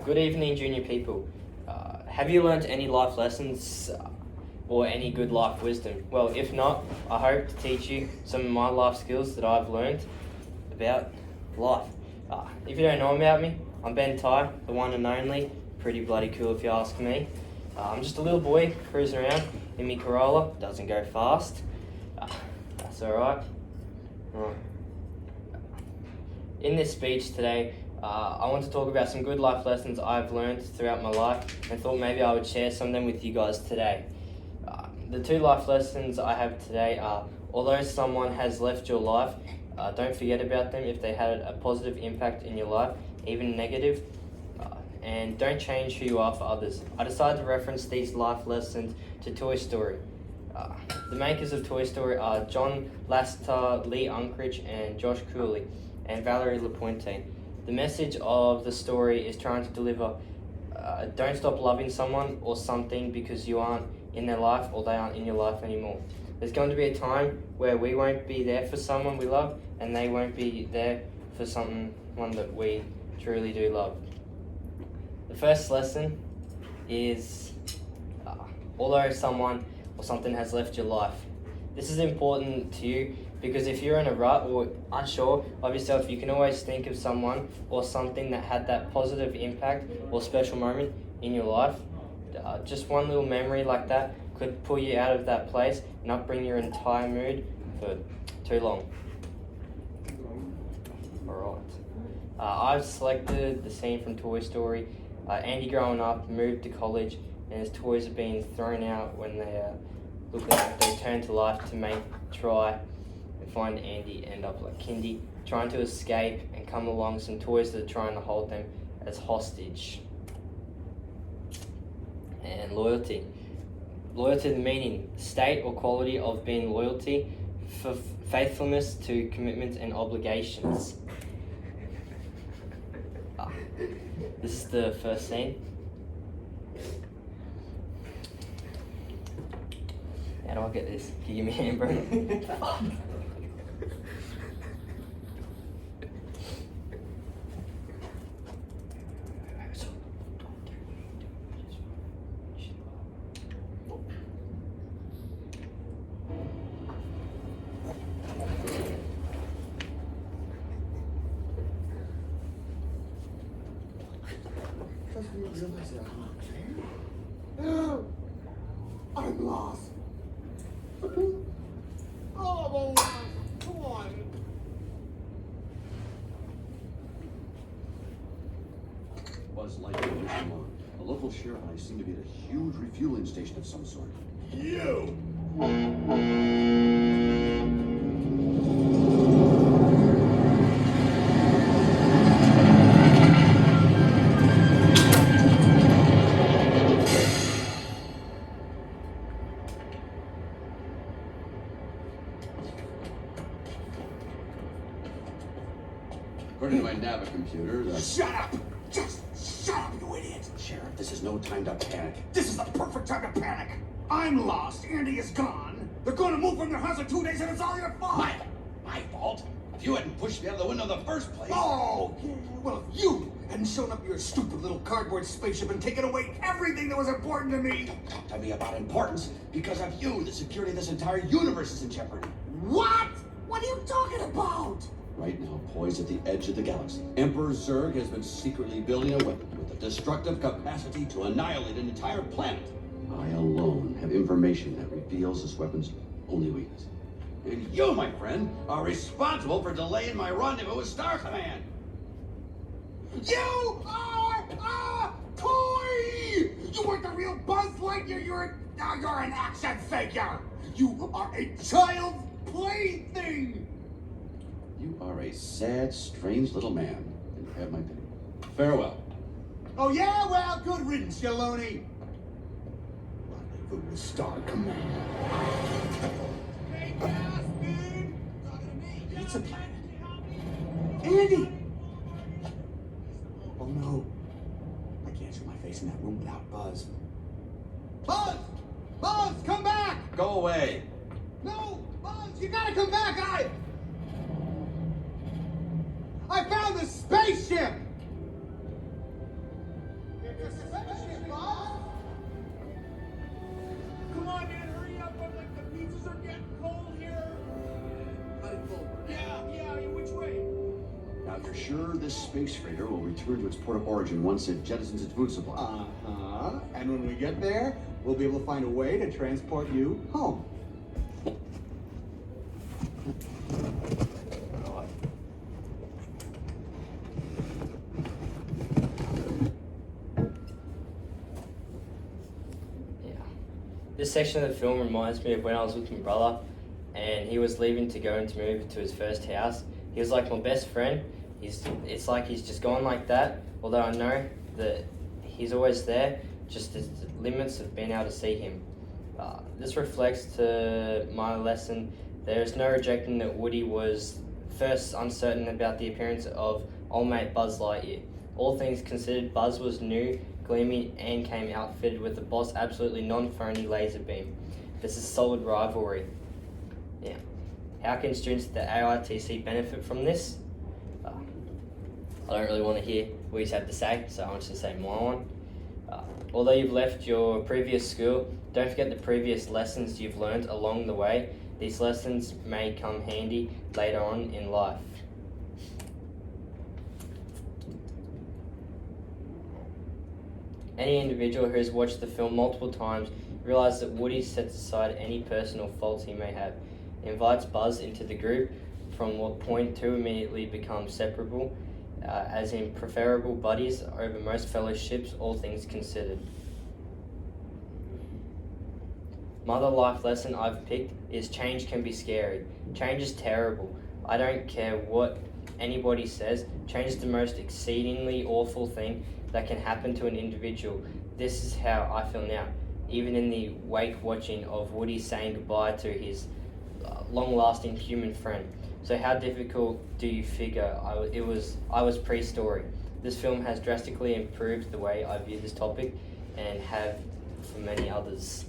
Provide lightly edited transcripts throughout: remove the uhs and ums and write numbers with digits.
Good evening, junior people. Have you learnt any life lessons or any good life wisdom? Well, if not, I hope to teach you some of my life skills that I've learnt about life. If you don't know about me, I'm Ben Ty, the one and only. Pretty bloody cool if you ask me. I'm just a little boy cruising around in my Corolla. Doesn't go fast. That's alright. In this speech today, I want to talk about some good life lessons I've learned throughout my life and thought maybe I would share some of them with you guys today. The two life lessons I have today are, although someone has left your life, don't forget about them if they had a positive impact in your life, even negative, and don't change who you are for others. I decided to reference these life lessons to Toy Story. The makers of Toy Story are John Lasseter, Lee Unkrich, and Josh Cooley, and Valerie Lapointe. The message of the story is trying to deliver, don't stop loving someone or something because you aren't in their life or they aren't in your life anymore. There's going to be a time where we won't be there for someone we love and they won't be there for someone that we truly do love. The first lesson is, although someone or something has left your life, this is important to you because if you're in a rut or unsure of yourself, you can always think of someone or something that had that positive impact or special moment in your life. Just one little memory like that could pull you out of that place and not bring your entire mood for too long. Alright. I've selected the scene from Toy Story. Andy growing up moved to college and his toys are being thrown out when they turn to life to try and find Andy, end up like Kindy, trying to escape and come along some toys that are trying to hold them as hostage. And loyalty. Loyalty, the meaning, state or quality of being loyalty, for faithfulness to commitments and obligations. This is the first scene. How do I get this? Can you give me a hand, bro? I'm lost. Oh, I'm lost. Come on. Buzz Lightyear, come on. The local sheriff and I seem to be at a huge refueling station of some sort. You. According to my Navicomputer, the... Shut up! Just shut up, you idiot! Sheriff, this is no time to panic. This is the perfect time to panic. I'm lost. Andy is gone. They're going to move from their house in 2 days, and it's all your fault. My fault? If you hadn't pushed me out of the window in the first place... Oh, yeah. Well, if you hadn't shown up your stupid little cardboard spaceship and taken away everything that was important to me. Don't talk to me about importance. Because of you, the security of this entire universe is in jeopardy. What? What are you talking about? Right now, poised at the edge of the galaxy, Emperor Zurg has been secretly building a weapon with the destructive capacity to annihilate an entire planet. I alone have information that reveals this weapon's only weakness. And you, my friend, are responsible for delaying my rendezvous with Star Command. You are a toy! You weren't the real Buzz Lightyear, you're an action figure! You are a child's plaything! You are a sad, strange little man, and you have my pity. Farewell. Oh yeah? Well, good riddance, Yaloney. Rendezvous with Star Command. Hey, gas, dude! Talking to me. It's a planet. Andy! Oh no. I can't show my face in that room without Buzz. Buzz! Buzz, come back! Go away. No! Buzz, you gotta come back! I found the spaceship! sure this space freighter will return to its port of origin once it jettisons its food supply. Uh-huh. And when we get there, we'll be able to find a way to transport you home. This section of the film reminds me of when I was with my brother and he was leaving to go and to move to his first house. He was like my best friend. It's like he's just gone like that, although I know that he's always there, just the limits of being able to see him. This reflects to my lesson. There is no rejecting that Woody was first uncertain about the appearance of old mate Buzz Lightyear. All things considered, Buzz was new, gleaming, and came outfitted with the boss absolutely non-phony laser beam. This is solid rivalry. Now, how can students at the AITC benefit from this? I don't really want to hear what you have to say, so I want you to say my one. Although you've left your previous school, don't forget the previous lessons you've learned along the way. These lessons may come handy later on in life. Any individual who has watched the film multiple times realizes that Woody sets aside any personal faults he may have, invites Buzz into the group, from what point two immediately become separable, as in preferable buddies over most fellowships, all things considered. Another life lesson I've picked is change can be scary. Change is terrible. I don't care what anybody says, change is the most exceedingly awful thing that can happen to an individual. This is how I feel now, even in the wake watching of Woody saying goodbye to his long-lasting human friend. So how difficult do you figure I was pre-story? This film has drastically improved the way I view this topic and have for many others.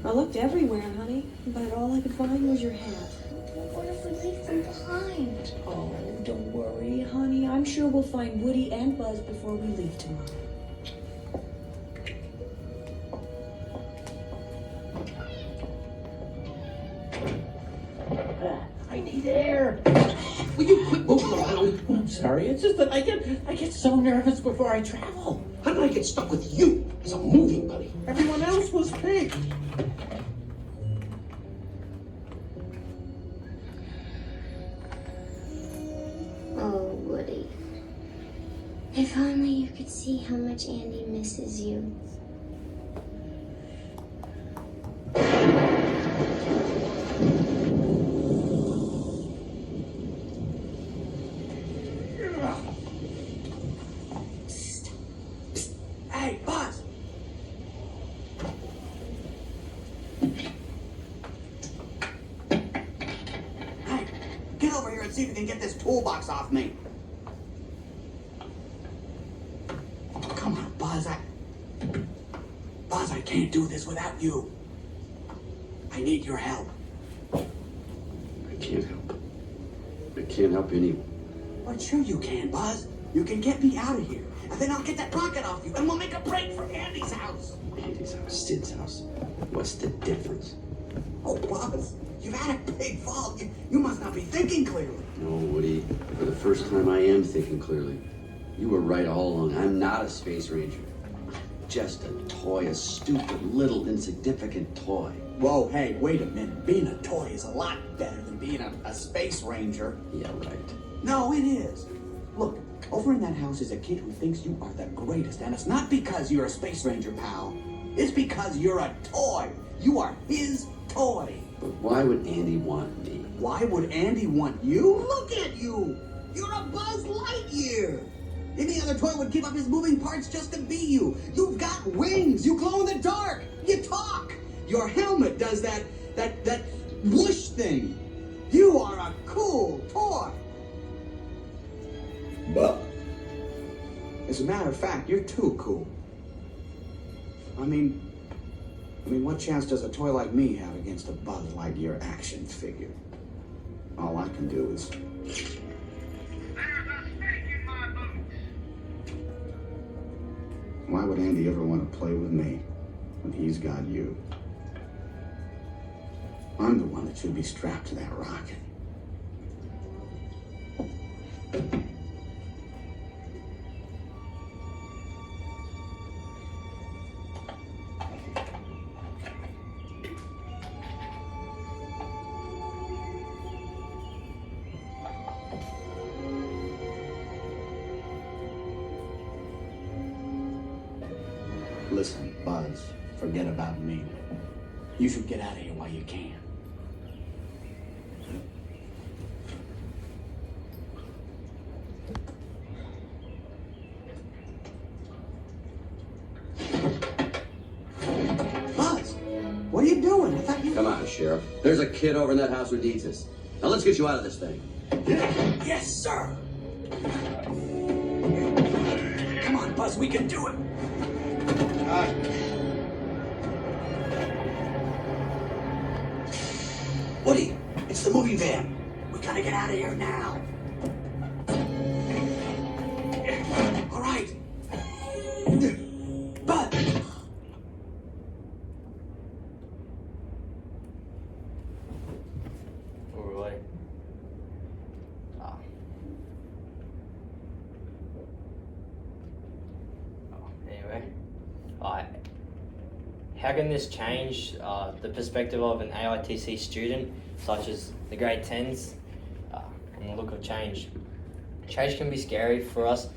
I looked everywhere, honey, but all I could find was your hat. What if we leave them behind? Oh, don't worry, honey. I'm sure we'll find Woody and Buzz before we leave tomorrow. I need air. Will you quit moving around? I'm sorry. It's just that I get so nervous before I travel. How did I get stuck with you as a moving buddy? Everyone else was pink. Oh, Woody. If only you could see how much Andy misses you. Hey, Buzz! Hey, get over here and see if you can get this toolbox off me. Come on, Buzz. Buzz, I can't do this without you. I need your help. I can't help. I can't help anyone. But sure you can, Buzz. You can get me out of here. And then I'll get that rocket off you, and we'll make a break for Andy's house. Andy's house, Sid's house. What's the difference? Oh, Buzz, you've had a big fall. You must not be thinking clearly. No, Woody. For the first time, I am thinking clearly. You were right all along. I'm not a space ranger. Just a toy, a stupid, little, insignificant toy. Whoa, hey, wait a minute. Being a toy is a lot better than being a space ranger. Yeah, right. No, it is. Look, over in that house is a kid who thinks you are the greatest, and it's not because you're a space ranger, pal. It's because you're a toy. You are his toy. But why would Andy want me? Why would Andy want you? Look at you! You're a Buzz Lightyear! Any other toy would give up his moving parts just to be you. You've got wings. You glow in the dark. You talk. Your helmet does that whoosh thing. You are a cool toy. But, as a matter of fact, you're too cool. I mean, what chance does a toy like me have against a Buzz Lightyear action figure? All I can do is... Why would Andy ever want to play with me when he's got you? I'm the one that should be strapped to that rocket. Listen, Buzz, forget about me. You should get out of here while you can. Buzz, what are you doing? I thought you... Come on, Sheriff. There's a kid over in that house who needs us. Now let's get you out of this thing. Yes, sir. Come on, Buzz, we can do it. Woody, it's the moving van. We gotta get out of here now. All right. Bud. Alright. Anyway. How can this change the perspective of an AITC student, such as the grade 10s, and the look of change? Change can be scary for us.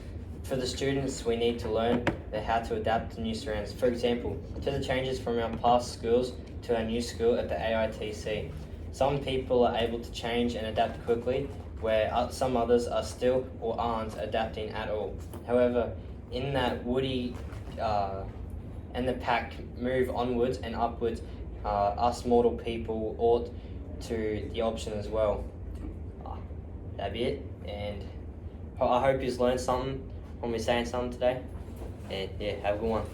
For the students, we need to learn how to adapt to new surroundings. For example, to the changes from our past schools to our new school at the AITC. Some people are able to change and adapt quickly, where some others are still or aren't adapting at all. However, in that Woody and the pack move onwards and upwards, us mortal people ought to the option as well. That'd be it, and I hope you've learned something when we're saying something today. And yeah, have a good one.